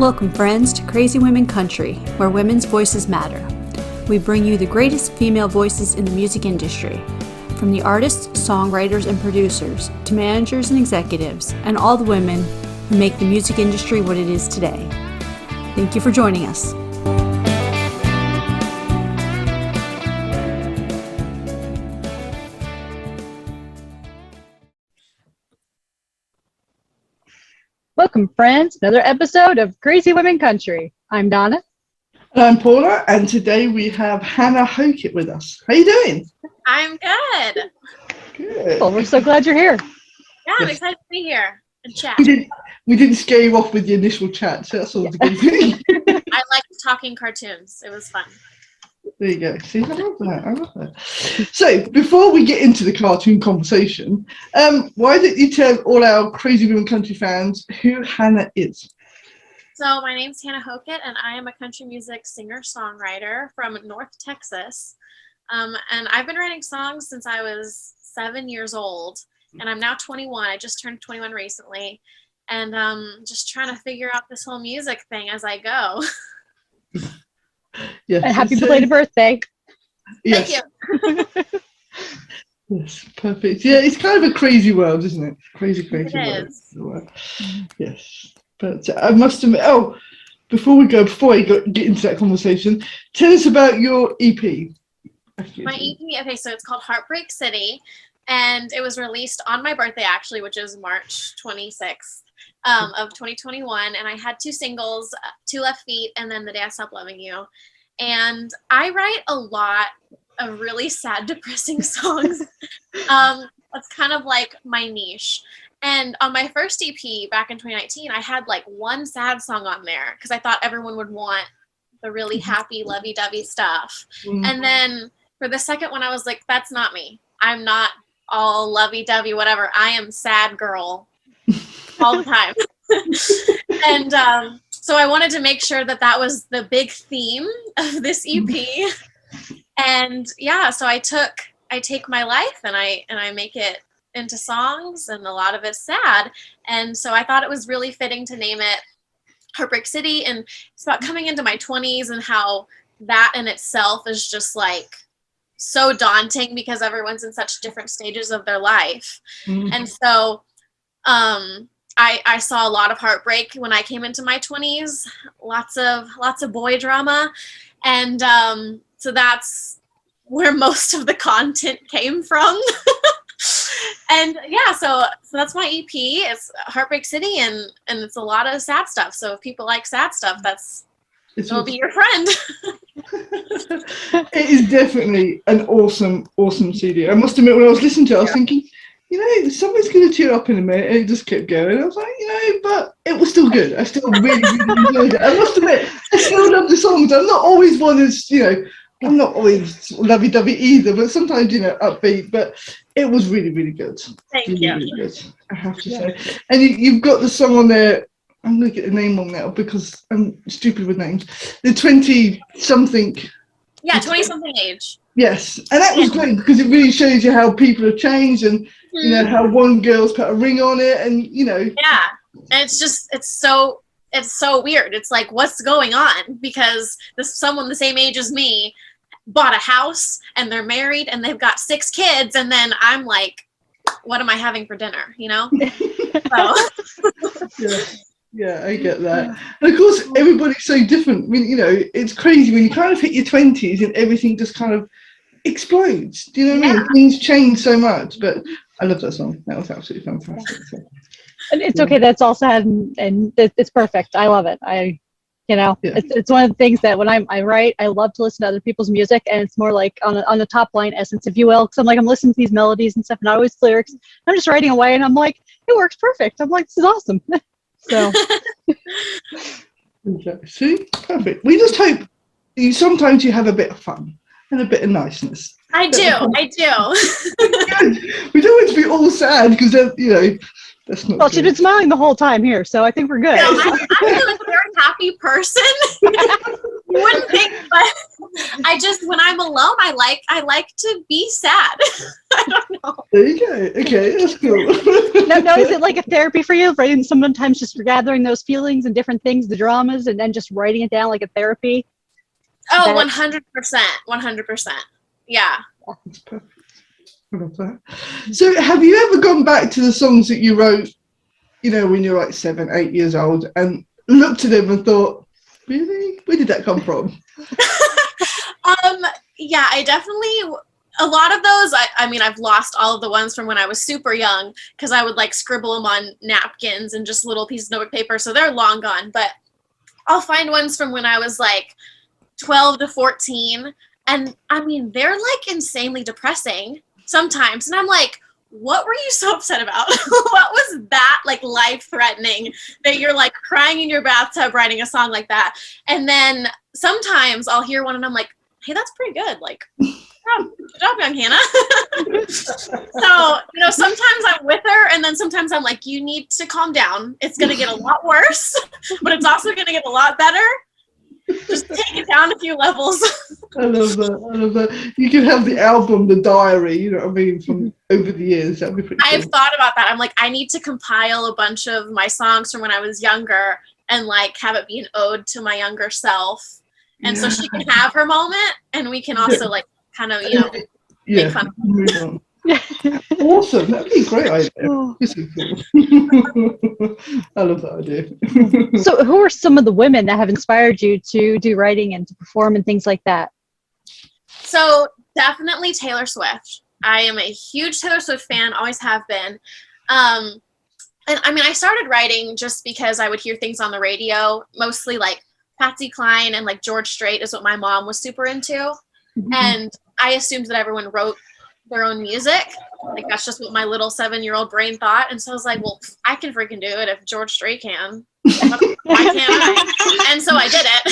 Welcome, friends, to Crazy Women Country, where women's voices matter. We bring you the greatest female voices in the music industry, from the artists, songwriters, and producers, to managers and executives, and all the women who make the music industry what it is today. Thank you for joining us. Welcome, friends. Another episode of Crazy Women Country. I'm Donna. And I'm Paula, and today we have Hannah Hokit with us. How you doing? I'm good. Good. Well, we're so glad you're here. Yeah, I'm excited to be here and chat. We didn't scare you off with the initial chat, so that's always a good thing. I like talking cartoons. It was fun. There you go. See, I love that. So, before we get into the cartoon conversation, why don't you tell all our Crazy Women Country fans who Hannah is? So my name's Hannah Hokit, and I am a country music singer-songwriter from North Texas. And I've been writing songs since I was 7 years old, and I'm now 21. I just turned 21 recently, and just trying to figure out this whole music thing as I go. Yes. And happy belated birthday. Yes. Thank you. Yes, perfect. Yeah, it's kind of a crazy world, isn't it? Crazy It world. is. Yes. But I must admit, before I get into that conversation, tell us about your EP. My EP, okay, so it's called Heartbreak City, and it was released on my birthday, actually, which is March 26th of 2021, and I had two singles, Two Left Feet, and then The Day I Stopped Loving You. And I write a lot of really sad, depressing songs. That's kind of like my niche. And on my first EP back in 2019, I had like one sad song on there because I thought everyone would want the really happy, lovey-dovey stuff. Mm-hmm. And then for the second one, I was like, that's not me. I'm not all lovey-dovey, whatever. I am sad girl all the time. And so I wanted to make sure that that was the big theme of this EP. And yeah, so I take my life and I make it into songs, and a lot of it's sad. And so I thought it was really fitting to name it Heartbreak City. And it's about coming into my 20s and how that in itself is just like so daunting because everyone's in such different stages of their life. Mm-hmm. And so I saw a lot of heartbreak when I came into my 20s, lots of boy drama. And so that's where most of the content came from. And yeah, so that's my EP. It's Heartbreak City, and it's a lot of sad stuff. So if people like sad stuff, it'll be your friend. It is definitely an awesome CD. I must admit, when I was listening to it, I was thinking, somebody's going to tear up in a minute, and it just kept going. I was like, but it was still good. I still really, really enjoyed it. I must admit, I still love the songs. I'm not always one who's, I'm not always lovey-dovey either, but sometimes, upbeat. But it was really, really good. Thank really, you. Really good, I have to say. And you've got the song on there. I'm going to get the name on now because I'm stupid with names. The 20-something. Yeah, 20-something age. Yes, and that was great because it really shows you how people have changed and, how one girl's put a ring on it and, Yeah, and it's so weird. It's like, what's going on? Because someone the same age as me bought a house and they're married and they've got 6 kids, and then I'm like, what am I having for dinner? So. Yeah, I get that. And of course, everybody's so different. I mean, it's crazy when you kind of hit your 20s and everything just kind of explodes. Do you know what I mean? Things change so much. But I love that song. That was absolutely fantastic. So. And it's okay. That's all sad, and it's perfect. I love it. It's one of the things that when I write, I love to listen to other people's music, and it's more like on the top line essence, if you will, because I'm listening to these melodies and stuff, and I always lyrics. I'm just writing away, and I'm like, it works perfect. I'm like, this is awesome. So. See, perfect. We just hope sometimes you have a bit of fun and a bit of niceness. I do. We don't want to be all sad because That's not Well, she's good. been smiling the whole time here, so I think we're good. No, I'm a very happy person. You wouldn't think, but I just, when I'm alone, I like to be sad. I don't know. There you go. Okay, that's cool. No, is it like a therapy for you? Writing sometimes just gathering those feelings and different things, the dramas, and then just writing it down like a therapy? Oh, That- 100%. 100%. Yeah. That's perfect. I love that. So, have you ever gone back to the songs that you wrote, you know, when you're like 7, 8 years old, and looked at them and thought, really? Where did that come from? Yeah, I definitely, a lot of those, I mean, I've lost all of the ones from when I was super young, because I would like scribble them on napkins and just little pieces of notebook paper, so they're long gone, but I'll find ones from when I was like 12 to 14, and I mean, they're like insanely depressing sometimes, and I'm like, what were you so upset about? What was that like life-threatening that you're like crying in your bathtub writing a song like that? And then sometimes I'll hear one and I'm like, hey, that's pretty good. Like, good job, young Hannah. So, you know, sometimes I'm with her and then sometimes I'm like, you need to calm down. It's going to get a lot worse, but it's also going to get a lot better. Just take it down a few levels. I love that. I love that. You can have the album, the diary, you know what I mean, from over the years. That'd be pretty cool. I've thought about that. I'm like, I need to compile a bunch of my songs from when I was younger and like have it be an ode to my younger self. And so she can have her moment and we can also like kind of, you know, make fun of her. Move on. Awesome. That'd be a great idea. This is cool. I love that idea. So who are some of the women that have inspired you to do writing and to perform and things like that? So definitely Taylor Swift. I am a huge Taylor Swift fan, always have been. And I mean, I started writing just because I would hear things on the radio, mostly like Patsy Cline and like George Strait is what my mom was super into. Mm-hmm. And I assumed that everyone wrote their own music. Like that's just what my little 7-year-old brain thought. And so I was like, well, I can freaking do it if George Strait can. Why can't I? And so I did it.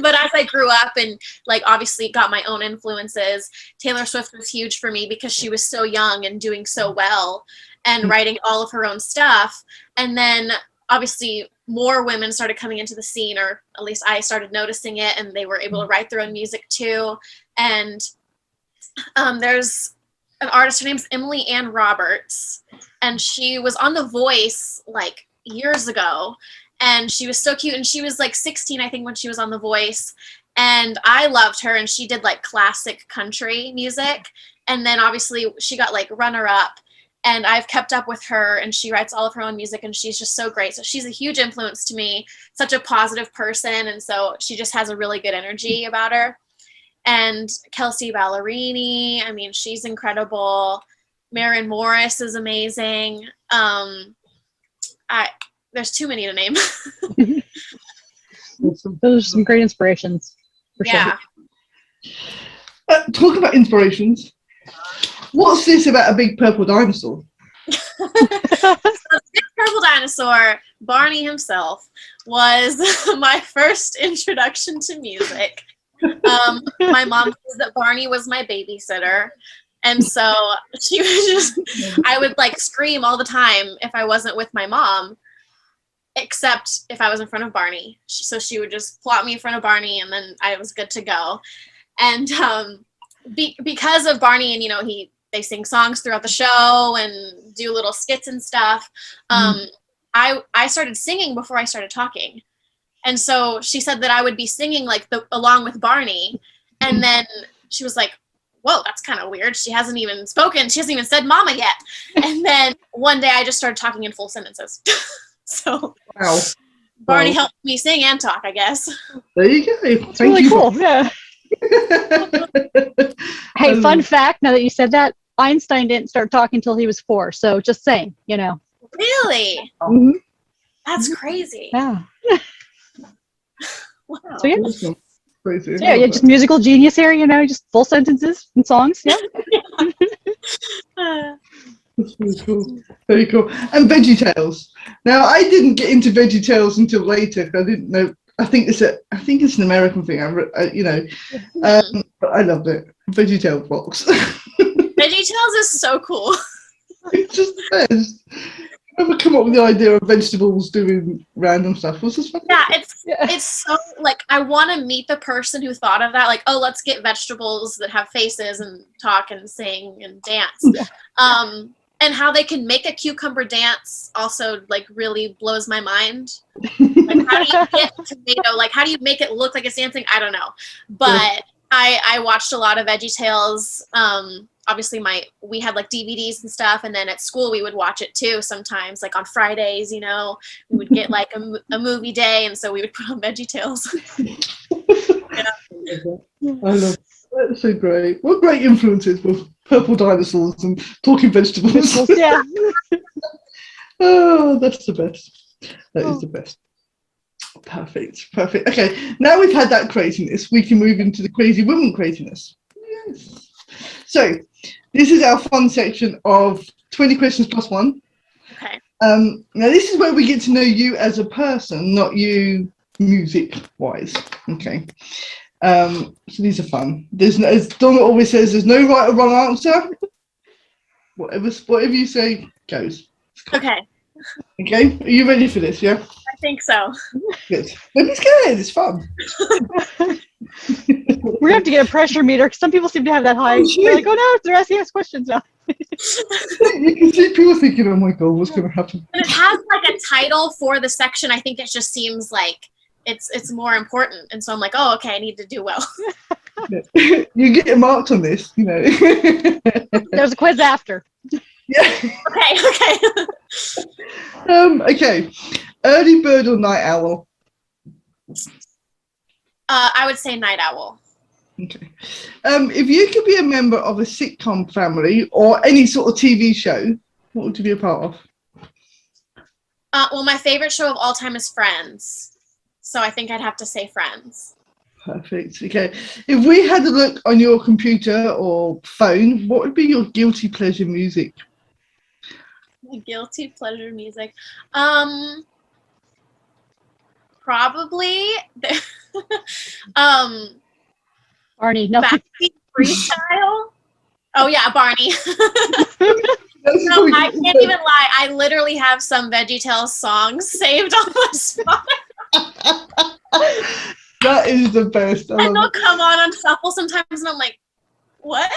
But as I grew up and like obviously got my own influences, Taylor Swift was huge for me because she was so young and doing so well and writing all of her own stuff. And then obviously more women started coming into the scene, or at least I started noticing it, and they were able to write their own music too. And there's an artist, her name's Emily Ann Roberts, and she was on The Voice like years ago, and she was so cute, and she was like 16 I think when she was on The Voice, and I loved her, and she did like classic country music, and then obviously she got like runner-up, and I've kept up with her, and she writes all of her own music, and she's just so great. So she's a huge influence to me, such a positive person, and so she just has a really good energy about her. And Kelsey Ballerini, I mean, she's incredible. Maren Morris is amazing. There's too many to name. Those are some great inspirations, for Yeah. sure. Talk about inspirations. What's this about a big purple dinosaur? So Big Purple Dinosaur, Barney himself, was my first introduction to music. My mom says that Barney was my babysitter, and so she was just, I would like scream all the time if I wasn't with my mom, except if I was in front of Barney. So she would just plot me in front of Barney, and then I was good to go. And because of Barney, and you know, they sing songs throughout the show and do little skits and stuff. I started singing before I started talking. And so she said that I would be singing like along with Barney. And then she was like, whoa, that's kind of weird. She hasn't even spoken. She hasn't even said mama yet. And then one day I just started talking in full sentences. So Wow. Barney helped me sing and talk, I guess. There you go. It's really cool. Yeah. Hey, fun fact, now that you said that, Einstein didn't start talking until he was 4. So just saying, you know. Really? Mm-hmm. That's crazy. Yeah. Wow. So yeah. Awesome. Crazy. Yeah, you're just musical genius here, you know, just full sentences and songs. Yeah. That's very cool. Very cool. And Veggie Tales. Now, I didn't get into Veggie Tales until later because I didn't know. I think it's an American thing. But I loved it. Veggie Tales box. Veggie Tales is so cool. It's just the best. I never come up with the idea of vegetables doing random stuff. Was this fun? Yeah, it's so like I want to meet the person who thought of that. Like, oh, let's get vegetables that have faces and talk and sing and dance. And how they can make a cucumber dance also like really blows my mind. Like, how do you get a tomato? Like, how do you make it look like it's dancing? I don't know. But I watched a lot of Veggie Tales. Obviously we had like DVDs and stuff, and then at school we would watch it too sometimes, like on Fridays, we would get like a movie day, and so we would put on Veggie Tales. I love it. That's so great. What great influences with purple dinosaurs and talking vegetables. Yeah. Oh, that's the best. That is the best. Perfect. Okay, now we've had that craziness, we can move into the crazy woman craziness. Yes. So, this is our fun section of 20 questions plus one. Okay. Now, this is where we get to know you as a person, not you music-wise. Okay. So these are fun. There's no, as Donna always says, there's no right or wrong answer. Whatever you say goes. Okay. Okay. Are you ready for this? Yeah. I think so. Good. Let me scared. It's fun. We're gonna have to get a pressure meter because some people seem to have that high. They're like, oh no, they're asking us questions now. You can see people thinking, oh my god, what's going to happen? And it has like a title for the section. I think it just seems like it's more important, and so I'm like, oh, okay, I need to do well. You get marked on this, There's a quiz after. Yeah. Okay. Okay. Early bird or night owl? I would say night owl. Okay. If you could be a member of a sitcom family or any sort of TV show, what would you be a part of? Well, my favorite show of all time is Friends. So I think I'd have to say Friends. Perfect. Okay. If we had a look on your computer or phone, what would be your guilty pleasure music? Guilty pleasure music. Probably. Barney, no. Backseat Freestyle. Oh yeah, Barney. No, I can't even lie. I literally have some Veggie Tales songs saved on my spot. That is the best. And they'll come on shuffle sometimes, and I'm like, what?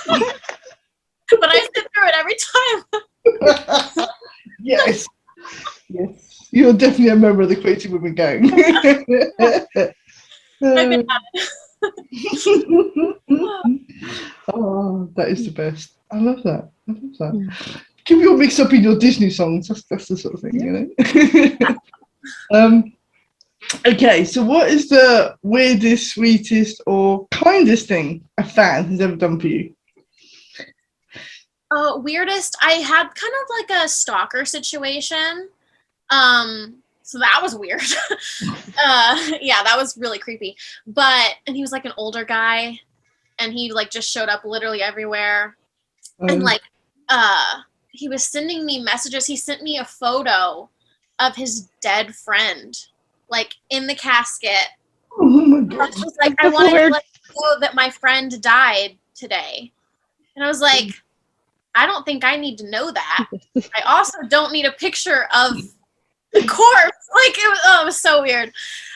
But I sit through it every time. Yes. You're definitely a member of the Crazy Women gang. Oh, that is the best. I love that. Keep you all mixed up in your Disney songs. That's the sort of thing, Okay, so what is the weirdest, sweetest, or kindest thing a fan has ever done for you? Weirdest, I had kind of like a stalker situation. So that was weird. Yeah, that was really creepy. And he was like an older guy, and he like just showed up literally everywhere. And like, he was sending me messages. He sent me a photo of his dead friend, like in the casket. Oh my god! I was like, I wanted to let you know that my friend died today, and I was like, I don't think I need to know that. I also don't need a picture of the corpse. Like it was so weird.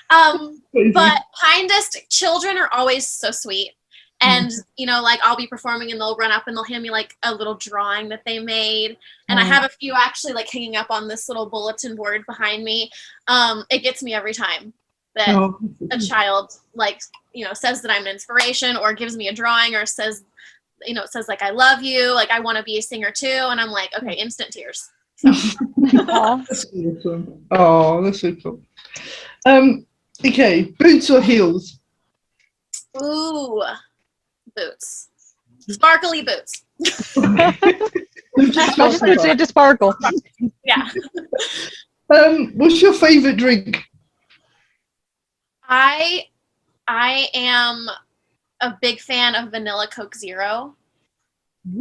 But Kindest, children are always so sweet. And, like I'll be performing and they'll run up and they'll hand me like a little drawing that they made. And I have a few actually like hanging up on this little bulletin board behind me. It gets me every time that a child like, says that I'm an inspiration or gives me a drawing or says, says like, I love you. Like I want to be a singer too. And I'm like, okay, instant tears. So. That's awesome. Oh, that's so cool. Okay, boots or heels? Ooh, boots. Sparkly boots. I just going to say to sparkle. Yeah. What's your favorite drink? I am a big fan of vanilla Coke Zero.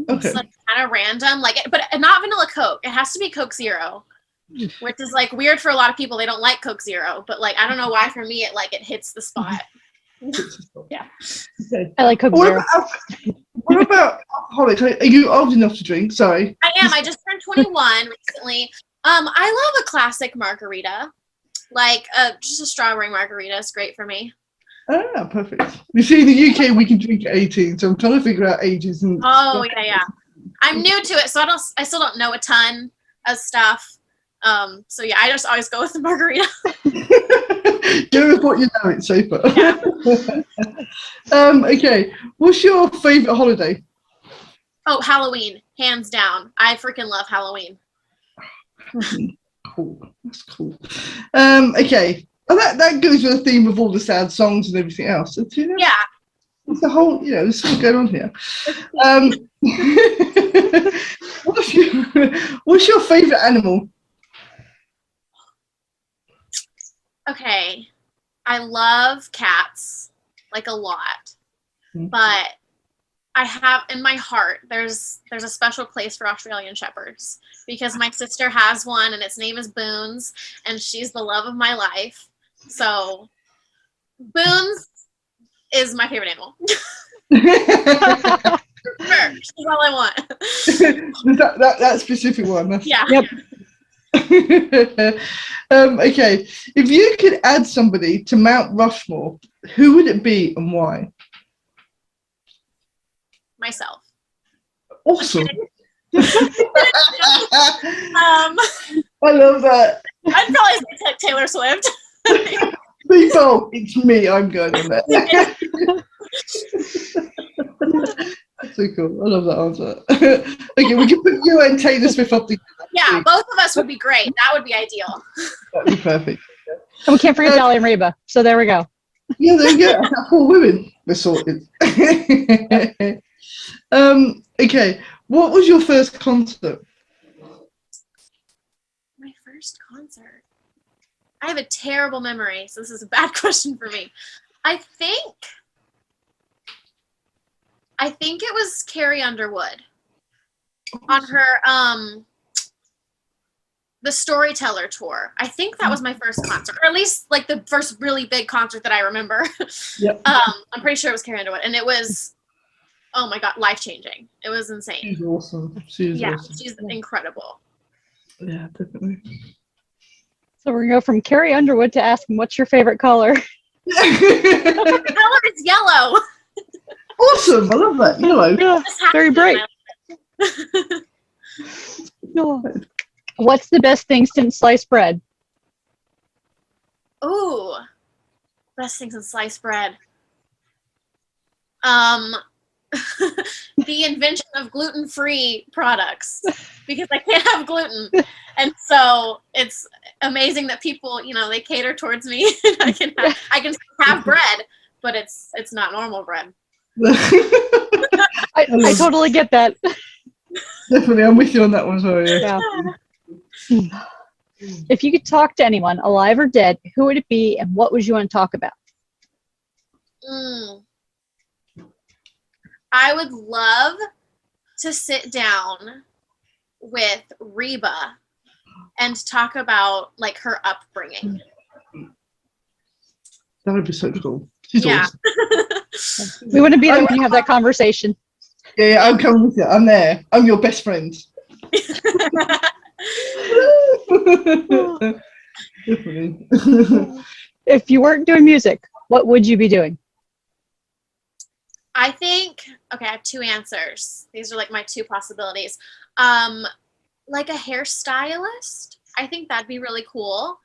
Okay. It's like kind of random, but not vanilla Coke. It has to be Coke Zero, which is like weird for a lot of people. They don't like Coke Zero, but like I don't know why. For me, it hits the spot. Yeah, I like Coke Zero. What about alcoholics? Are you old enough to drink? Sorry. I am. I just turned 21 recently. I love a classic margarita. Like just a strawberry margarita is great for me. Ah, perfect. You see, in the UK, we can drink at 18, so I'm trying to figure out ages. And Oh, yeah. I'm new to it, so I still don't know a ton of stuff. So yeah, I just always go with the margarita. Go with what you know, it's safer. Yeah. Okay, what's your favourite holiday? Oh, Halloween, hands down. I freaking love Halloween. Cool. That's cool. Okay. Oh, that goes with the theme of all the sad songs and everything else. So, Yeah. It's a whole, there's something going on here. What's your favourite animal? Okay. I love cats, like a lot. But I have in my heart there's a special place for Australian Shepherds because my sister has one and its name is Boons and she's the love of my life. So Boons is my favorite animal. Sure, she's all I want. that specific one. Yeah. Yep. Okay, if you could add somebody to Mount Rushmore, who would it be and why? Myself. Awesome. I love that. I'd probably say Taylor Swift. People, it's me. I'm going on that. That's so cool. I love that answer. Okay, we can put you and Taylor Swift up together. Yeah, both of us would be great. That would be ideal. That'd be perfect. And we can't forget Dolly and Reba. So there we go. Yeah, there you go. 4 women. We're sorted. Okay, what was your first concert? My first concert. I have a terrible memory, so this is a bad question for me. I think it was Carrie Underwood on her the Storyteller tour. I think that was my first concert, or at least like the first really big concert that I remember. Yep. I'm pretty sure it was Carrie Underwood, and it was, oh my god, life-changing. It was insane. She's awesome. She's awesome. She's incredible. Yeah, definitely. So we're going to go from Carrie Underwood to asking, what's your favorite color? The color is yellow. Awesome. I love that. Yellow. Yeah, very bright. What's the best thing since sliced bread? Ooh, best thing since sliced bread. The invention of gluten-free products, because I can't have gluten, and so it's amazing that people, they cater towards me. I can have bread, but it's not normal bread. I totally get that. Definitely, I'm with you on that one as well. Yeah. If you could talk to anyone, alive or dead, who would it be and what would you want to talk about? I would love to sit down with Reba and talk about like her upbringing. That would be so cool. She's awesome. We wouldn't be there when you have that conversation. Yeah, I'm coming with you. I'm there. I'm your best friend. Definitely. If you weren't doing music, what would you be doing? I think, okay, I have two answers. These are like my two possibilities. Like a hairstylist. I think that'd be really cool.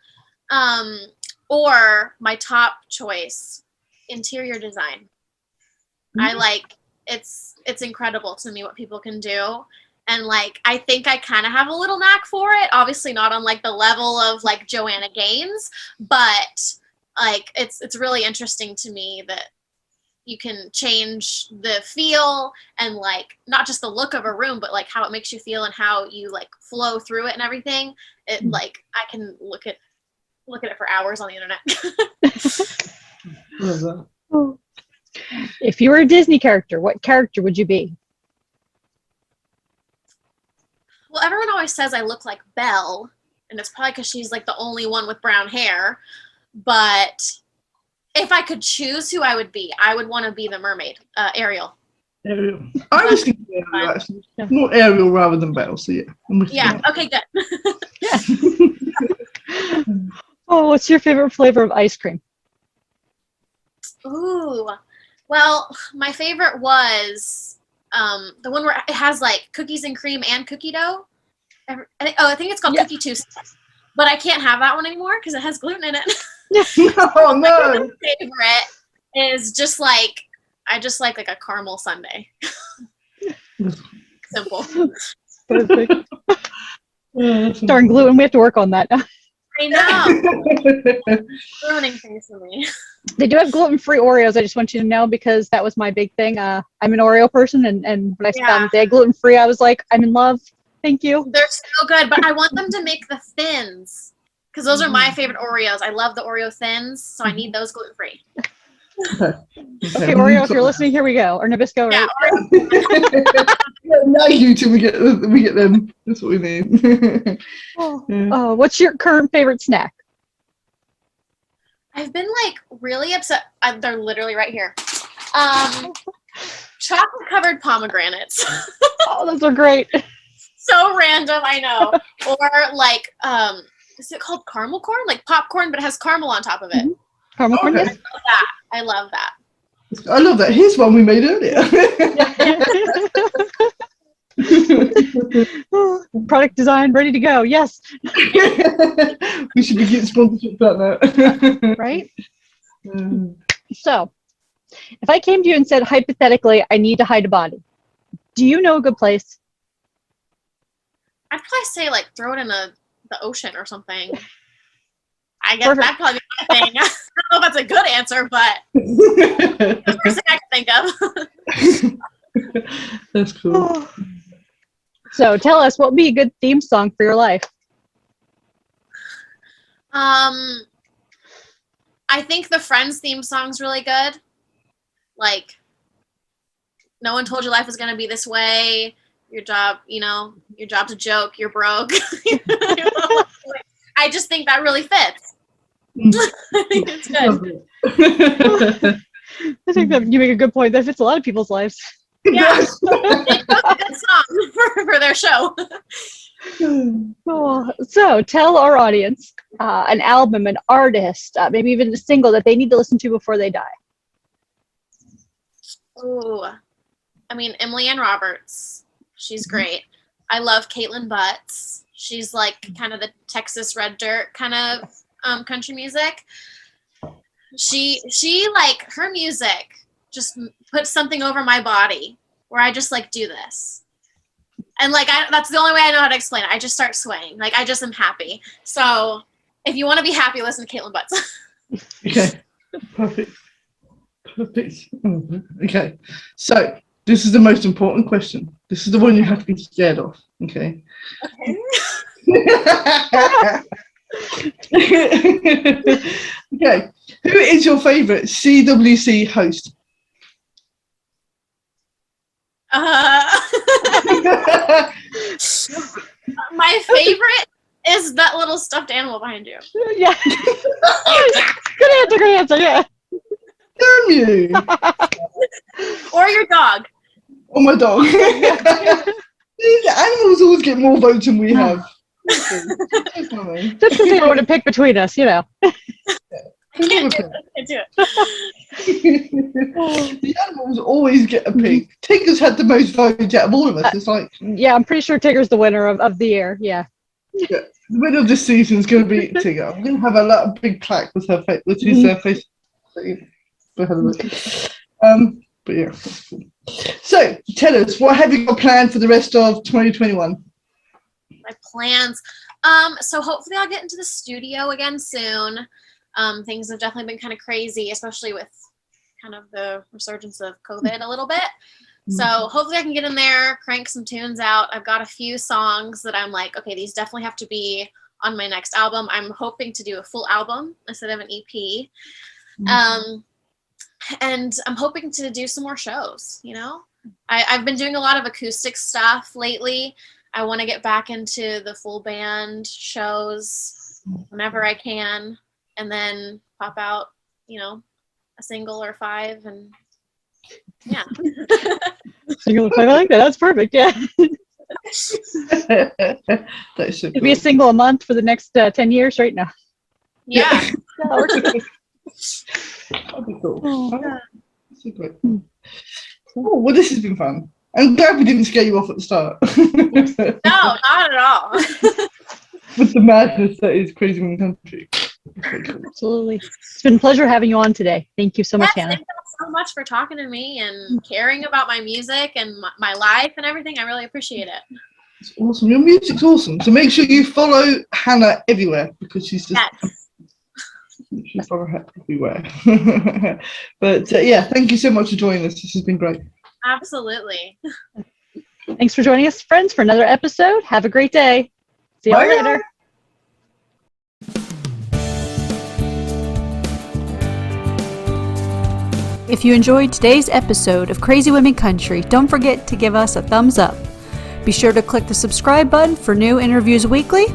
Or my top choice, interior design. I like, it's incredible to me what people can do. And like, I think I kind of have a little knack for it. Obviously not on like the level of like Joanna Gaines, but like, it's really interesting to me that you can change the feel and like not just the look of a room, but like how it makes you feel and how you like flow through it and everything. It like, I can look at it for hours on the internet. Love that. If you were a Disney character, what character would you be? Well, everyone always says I look like Belle, and it's probably because she's like the only one with brown hair. But if I could choose who I would be, I would want to be the mermaid, Ariel. Ariel. I was thinking Ariel, actually. Yeah. More Ariel rather than Belle, so yeah. I'm with you. Yeah. Okay. Good. Oh, what's your favorite flavor of ice cream? Ooh. Well, my favorite was the one where it has like cookies and cream and cookie dough. I think it's called Yeah. Cookie Two, but I can't have that one anymore because it has gluten in it. Oh My no! other favorite is just like I just like a caramel sundae. Simple. Perfect. Yeah, Darn gluten, we have to work on that. I know. Ruining things for me. They do have gluten-free Oreos. I just want you to know because that was my big thing. I'm an Oreo person, and when I found that they had gluten-free, I was like, I'm in love. Thank you. They're so good, but I want them to make the thins because those are my favorite Oreos. I love the Oreo thins, so I need those gluten-free. Okay, Oreo, if you're listening, here we go. Or Nabisco, Yeah, right? Now you till we get them. That's what we need. Yeah. What's your current favorite snack? I've been like really upset. They're literally right here. Chocolate covered pomegranates. Oh, those are great. So random, I know. Or like, is it called caramel corn? Like popcorn, but it has caramel on top of it. Caramel corn, Okay. yes. I love that. I love that. Here's one we made earlier. Product design ready to go. Yes. We should be getting sponsorship for that now. Right? So, if I came to you and said, hypothetically, I need to hide a body, do you know a good place? I'd probably say like throw it in the ocean or something. I guess Perfect. that'd probably be my thing. I don't know if that's a good answer, but the first thing I can think of. That's cool. So tell us, what would be a good theme song for your life? I think the Friends theme song's really good. Like, no one told you life was gonna be this way. Your job's a joke. You're broke. I just think that really fits. It's good. I think that you make a good point. That fits a lot of people's lives. Yeah, it's a good song for their show. Cool. So tell our audience an album, an artist, maybe even a single that they need to listen to before they die. Ooh, I mean, Emily Ann Roberts. She's great. I love Caitlin Butts. She's like kind of the Texas Red Dirt kind of country music. She like her music just puts something over my body where I just like do this. And like that's the only way I know how to explain it. I just start swaying. Like I just am happy. So if you want to be happy, listen to Caitlin Butts. Okay. Perfect. Okay. So this is the most important question. This is the one you have to be scared of. Okay. Okay. Who is your favorite CWC host? My favorite is that little stuffed animal behind you. Yeah. Good answer. Yeah. Damn you! Or your dog. Oh, my dog. The animals always get more votes than we have. Just because they don't want to pick between us, you know. I can't do it. The animals always get a pick. Tigger's had the most votes out of all of us. It's like, Yeah, I'm pretty sure Tigger's the winner of the year. Yeah. the winner of this season is going to be Tigger. I'm going to have a big plaque with her face, with his face. But yeah, that's cool. So tell us, what have you got planned for the rest of 2021? My plans. So hopefully I'll get into the studio again soon. Things have definitely been kind of crazy, especially with kind of the resurgence of COVID a little bit. So hopefully I can get in there, crank some tunes out. I've got a few songs that I'm like, okay, these definitely have to be on my next album. I'm hoping to do a full album instead of an EP. And I'm hoping to do some more shows, you know? I've been doing a lot of acoustic stuff lately. I want to get back into the full band shows whenever I can, and then pop out, you know, a single or 5, and yeah. Single, I like that. That's perfect. Yeah. That is so To be a cool. single a month for the next 10 years right now. Yeah. That works for me. That'd be cool. Oh. That's so great. Oh, well, this has been fun. I'm glad we didn't scare you off at the start. No, not at all. With the madness that is Crazy Women Country. Absolutely. It's been a pleasure having you on today. Thank you so much, Yes, Hannah. thank you so much for talking to me and caring about my music and my life and everything. I really appreciate it. It's awesome. Your music's awesome. So make sure you follow Hannah everywhere because she's just. Yes. You should follow her everywhere. But yeah, thank you so much for joining us. This has been great. Absolutely. Thanks for joining us, friends, for another episode. Have a great day. See y'all Bye. later. If you enjoyed today's episode of Crazy Women Country, don't forget to give us a thumbs up. Be sure to click the subscribe button for new interviews weekly.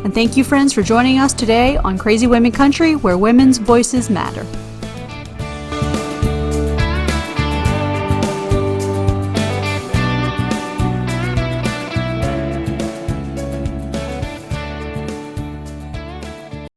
And thank you, friends, for joining us today on Crazy Women Country, where women's voices matter.